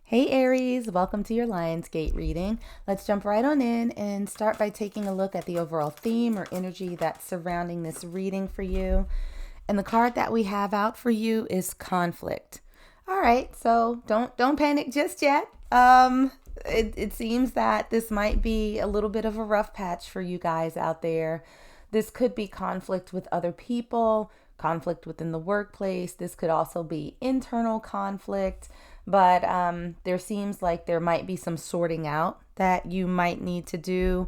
Hey Aries, welcome to your Lionsgate reading. Let's jump right on in and start by taking a look at the overall theme or energy that's surrounding this reading for you. And the card that we have out for you is conflict. All right, so don't panic just yet. It seems that this might be a little bit of a rough patch for you guys out there. This could be conflict with other people, conflict within the workplace. This could also be internal conflict, but there seems like there might be some sorting out that you might need to do.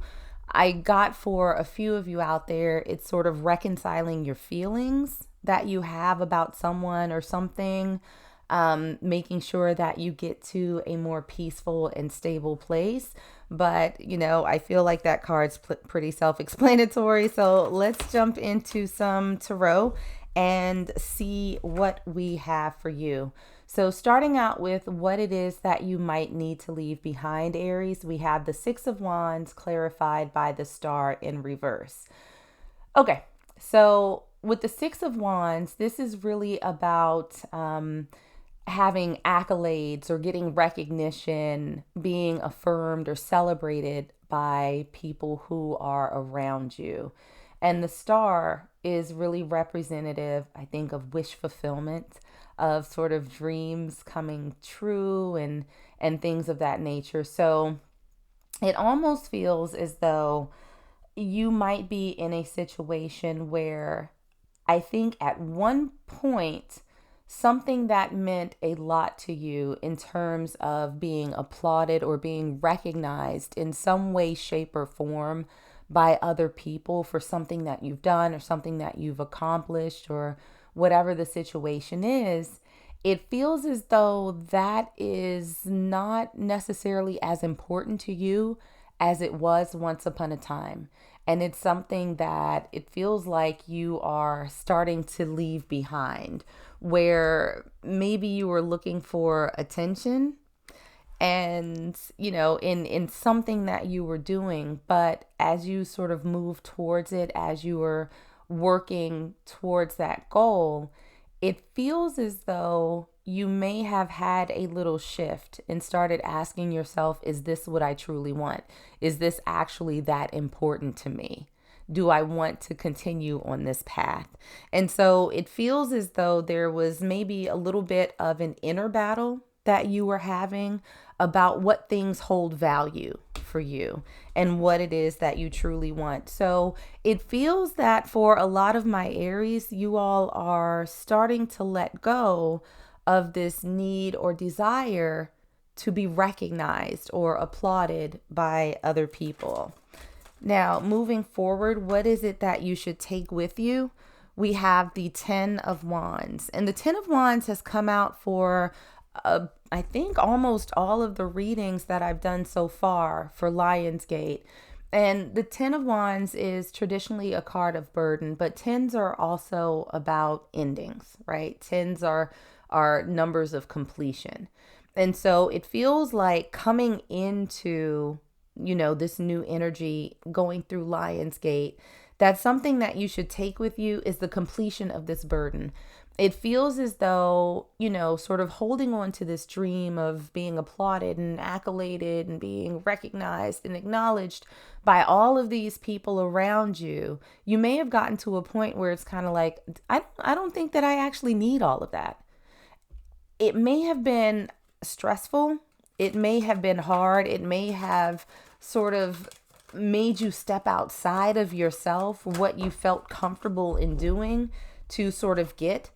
I got for a few of you out there, it's sort of reconciling your feelings that you have about someone or something, making sure that you get to a more peaceful and stable place. But, I feel like that card's pretty self-explanatory. So let's jump into some tarot and see what we have for you. So starting out with what it is that you might need to leave behind, Aries, we have the Six of Wands clarified by the Star in reverse. Okay, so with the Six of Wands, this is really about having accolades or getting recognition, being affirmed or celebrated by people who are around you. And the star is really representative, I think, of wish fulfillment, of sort of dreams coming true and things of that nature. So it almost feels as though you might be in a situation where I think at one point something that meant a lot to you in terms of being applauded or being recognized in some way, shape, or form by other people for something that you've done or something that you've accomplished or whatever the situation is, it feels as though that is not necessarily as important to you as it was once upon a time. And it's something that it feels like you are starting to leave behind, where maybe you were looking for attention and in something that you were doing, but as you sort of move towards it, as you were working towards that goal, it feels as though you may have had a little shift and started asking yourself, is this what I truly want? Is this actually that important to me? Do I want to continue on this path? And so it feels as though there was maybe a little bit of an inner battle that you were having about what things hold value for you and what it is that you truly want. So it feels that for a lot of my Aries, you all are starting to let go of this need or desire to be recognized or applauded by other people. Now, moving forward, what is it that you should take with you? We have the Ten of Wands. And the Ten of Wands has come out for, I think, almost all of the readings that I've done so far for Lionsgate. And the Ten of Wands is traditionally a card of burden, but tens are also about endings, right? Tens are numbers of completion. And so it feels like coming into this new energy going through Lionsgate, that's something that you should take with you is the completion of this burden. It feels as though, sort of holding on to this dream of being applauded and accoladed and being recognized and acknowledged by all of these people around you. You may have gotten to a point where it's kind of like, I don't think that I actually need all of that. It may have been stressful. It may have been hard. It may have sort of made you step outside of yourself, what you felt comfortable in doing to sort of get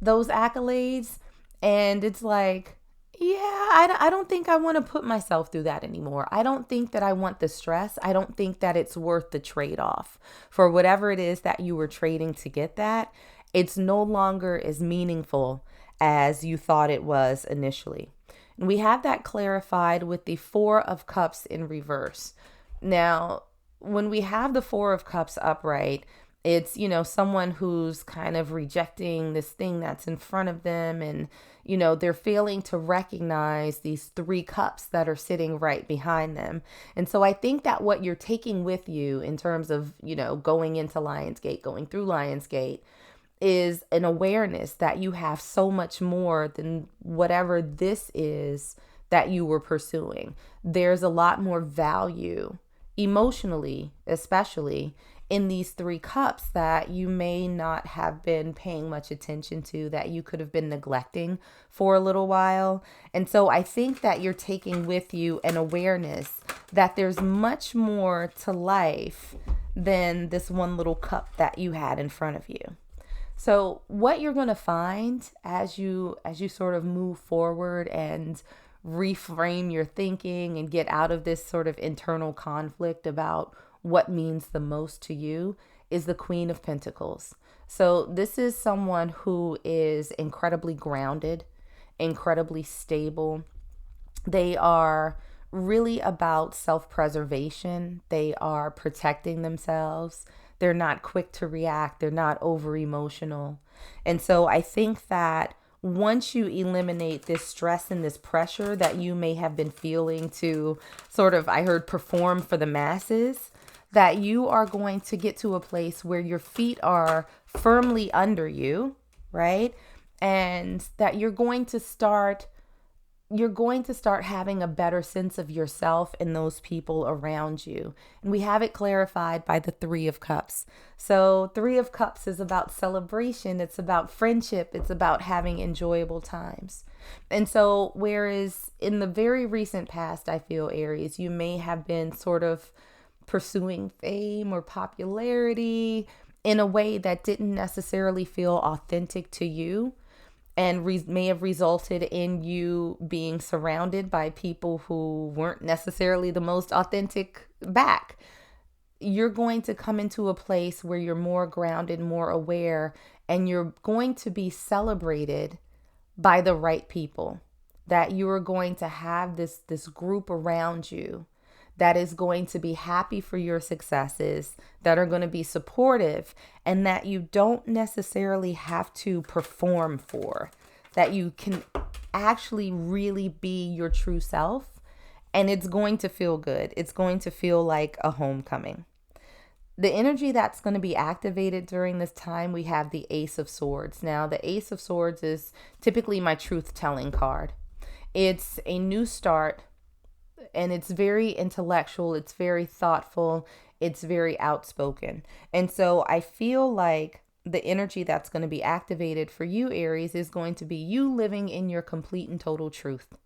those accolades. And it's like, yeah, I don't think I want to put myself through that anymore. I don't think that I want the stress. I don't think that it's worth the trade-off for whatever it is that you were trading to get that. It's no longer as meaningful as you thought it was initially. And we have that clarified with the Four of Cups in reverse. Now, when we have the Four of Cups upright, it's, someone who's kind of rejecting this thing that's in front of them and, they're failing to recognize these three cups that are sitting right behind them. And so I think that what you're taking with you in terms of, going into Lionsgate, going through Lionsgate, is an awareness that you have so much more than whatever this is that you were pursuing. There's a lot more value, emotionally, especially, in these three cups that you may not have been paying much attention to, that you could have been neglecting for a little while. And so I think that you're taking with you an awareness that there's much more to life than this one little cup that you had in front of you. So what you're going to find as you sort of move forward and reframe your thinking and get out of this sort of internal conflict about what means the most to you is the Queen of Pentacles. So this is someone who is incredibly grounded, incredibly stable. They are really about self-preservation. They are protecting themselves. They're not quick to react. They're not over emotional. And so I think that once you eliminate this stress and this pressure that you may have been feeling to sort of, I heard, perform for the masses, that you are going to get to a place where your feet are firmly under you, right? And that you're going to start having a better sense of yourself and those people around you. And we have it clarified by the Three of Cups. So Three of Cups is about celebration. It's about friendship. It's about having enjoyable times. And so whereas in the very recent past, I feel, Aries, you may have been sort of pursuing fame or popularity in a way that didn't necessarily feel authentic to you, and may have resulted in you being surrounded by people who weren't necessarily the most authentic back. You're going to come into a place where you're more grounded, more aware, and you're going to be celebrated by the right people. That you are going to have this group around you that is going to be happy for your successes, that are going to be supportive, and that you don't necessarily have to perform for, that you can actually really be your true self, and it's going to feel good. It's going to feel like a homecoming. The energy that's going to be activated during this time, we have the Ace of Swords. Now, the Ace of Swords is typically my truth-telling card. It's a new start, and it's very intellectual, it's very thoughtful, it's very outspoken. And so I feel like the energy that's going to be activated for you, Aries, is going to be you living in your complete and total truth.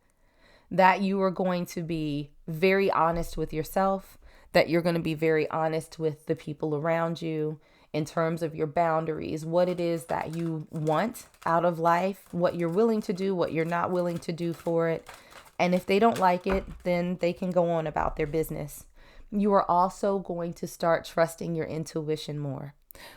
That you are going to be very honest with yourself, that you're going to be very honest with the people around you in terms of your boundaries, what it is that you want out of life, what you're willing to do, what you're not willing to do for it. And if they don't like it, then they can go on about their business. You are also going to start trusting your intuition more,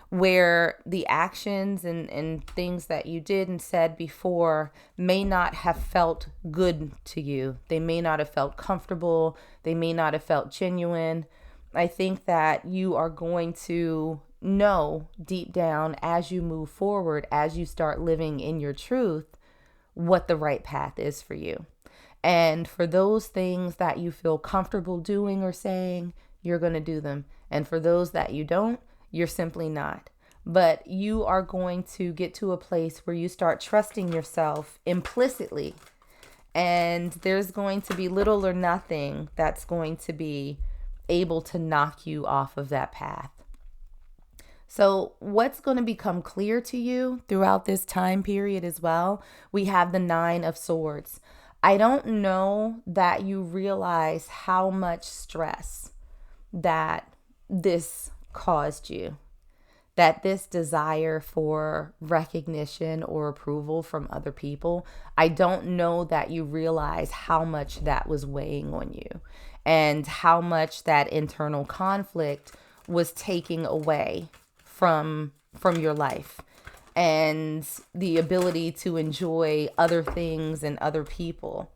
where the actions and things that you did and said before may not have felt good to you. They may not have felt comfortable. They may not have felt genuine. I think that you are going to know deep down as you move forward, as you start living in your truth, what the right path is for you. And for those things that you feel comfortable doing or saying, you're going to do them. And for those that you don't, you're simply not. But you are going to get to a place where you start trusting yourself implicitly. And there's going to be little or nothing that's going to be able to knock you off of that path. So what's going to become clear to you throughout this time period as well, we have the Nine of Swords. I don't know that you realize how much stress that this caused you, that this desire for recognition or approval from other people. I don't know that you realize how much that was weighing on you and how much that internal conflict was taking away from your life and the ability to enjoy other things and other people.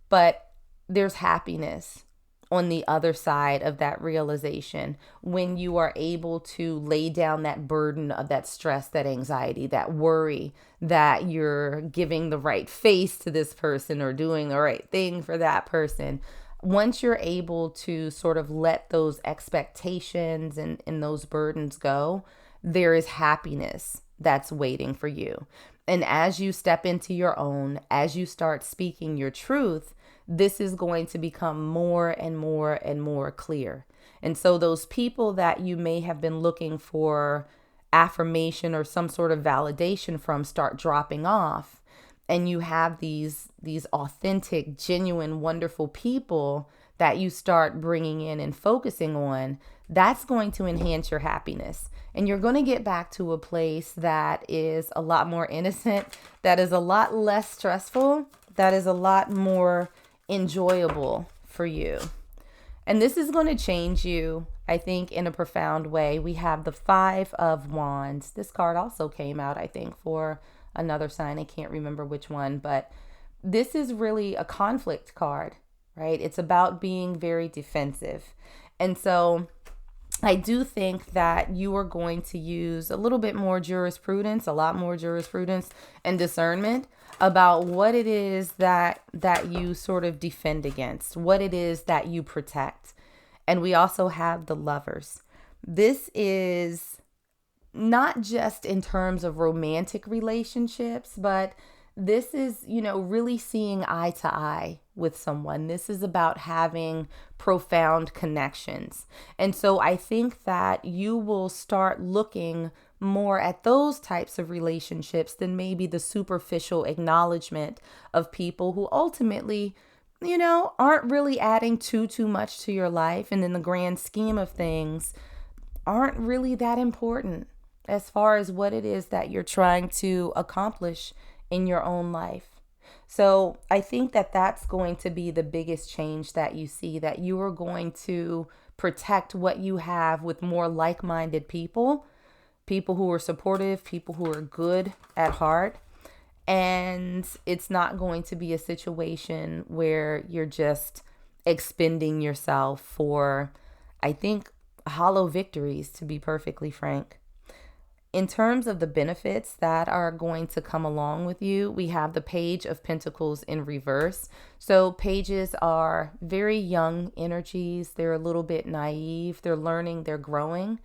But there's happiness on the other side of that realization when you are able to lay down that burden of that stress, that anxiety, that worry that you're giving the right face to this person or doing the right thing for that person. Once you're able to sort of let those expectations and those burdens go, there is happiness that's waiting for you. And as you step into your own, as you start speaking your truth, this is going to become more and more and more clear. And so those people that you may have been looking for affirmation or some sort of validation from start dropping off, and you have these authentic, genuine, wonderful people that you start bringing in and focusing on. That's going to enhance your happiness. And you're going to get back to a place that is a lot more innocent, that is a lot less stressful, that is a lot more enjoyable for you. And this is going to change you, I think, in a profound way. We have the Five of Wands. This card also came out, I think, for another sign. I can't remember which one, but this is really a conflict card, right? It's about being very defensive. And so I do think that you are going to use a little bit more jurisprudence, a lot more jurisprudence and discernment about what it is that you sort of defend against, what it is that you protect. And we also have the Lovers. This is not just in terms of romantic relationships, but this is, really seeing eye to eye with someone. This is about having profound connections. And so I think that you will start looking more at those types of relationships than maybe the superficial acknowledgement of people who ultimately, aren't really adding too much to your life. And in the grand scheme of things, aren't really that important as far as what it is that you're trying to accomplish in your own life. So I think that that's going to be the biggest change that you see, that you are going to protect what you have with more like-minded people who are supportive, people who are good at heart. And it's not going to be a situation where you're just expending yourself for, I think, hollow victories, to be perfectly frank. In terms of the benefits that are going to come along with you, we have the Page of Pentacles in reverse. So pages are very young energies. They're a little bit naive. They're learning, they're growing.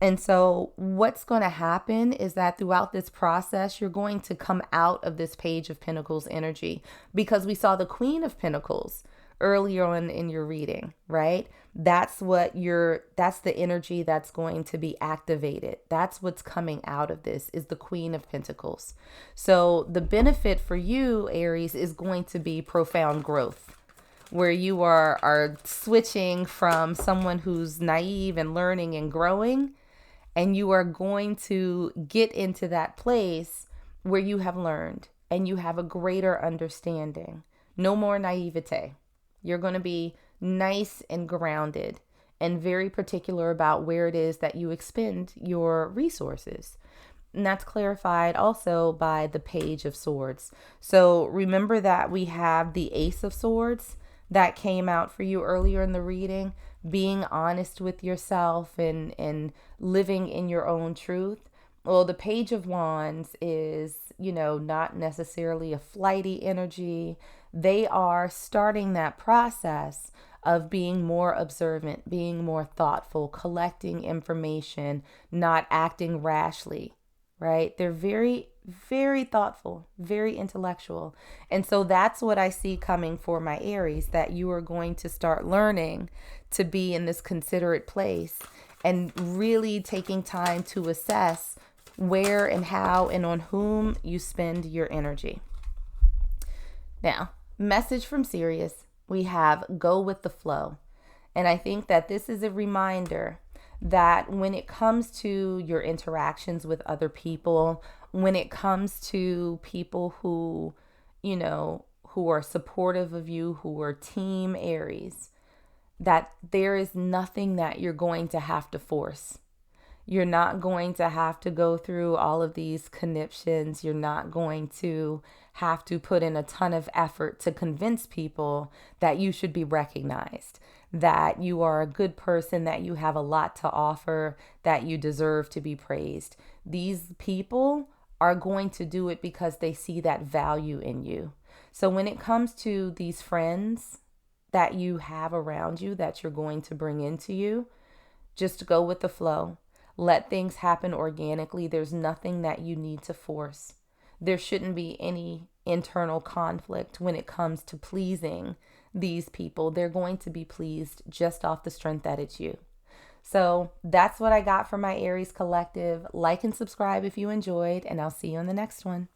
And so what's going to happen is that throughout this process, you're going to come out of this Page of Pentacles energy, because we saw the Queen of Pentacles earlier on in your reading, right? That's the energy that's going to be activated. That's what's coming out of this, is the Queen of Pentacles. So the benefit for you, Aries, is going to be profound growth, where you are switching from someone who's naive and learning and growing, and you are going to get into that place where you have learned and you have a greater understanding. No more naivete. You're going to be nice and grounded and very particular about where it is that you expend your resources. And that's clarified also by the Page of Swords. So remember that we have the Ace of Swords that came out for you earlier in the reading, being honest with yourself and living in your own truth. Well, the Page of Wands is, not necessarily a flighty energy. They are starting that process of being more observant, being more thoughtful, collecting information, not acting rashly, right? They're very, very thoughtful, very intellectual. And so that's what I see coming for my Aries, that you are going to start learning to be in this considerate place and really taking time to assess where and how and on whom you spend your energy. Now, message from Sirius, we have go with the flow. And I think that this is a reminder that when it comes to your interactions with other people, when it comes to people who, who are supportive of you, who are team Aries, that there is nothing that you're going to have to force. You're not going to have to go through all of these conniptions. You're not going to have to put in a ton of effort to convince people that you should be recognized, that you are a good person, that you have a lot to offer, that you deserve to be praised. These people are going to do it because they see that value in you. So when it comes to these friends that you have around you that you're going to bring into you, just go with the flow. Let things happen organically. There's nothing that you need to force. there shouldn't be any internal conflict when it comes to pleasing these people. They're going to be pleased just off the strength that it's you. So that's what I got from my Aries collective. Like and subscribe if you enjoyed, and I'll see you in the next one.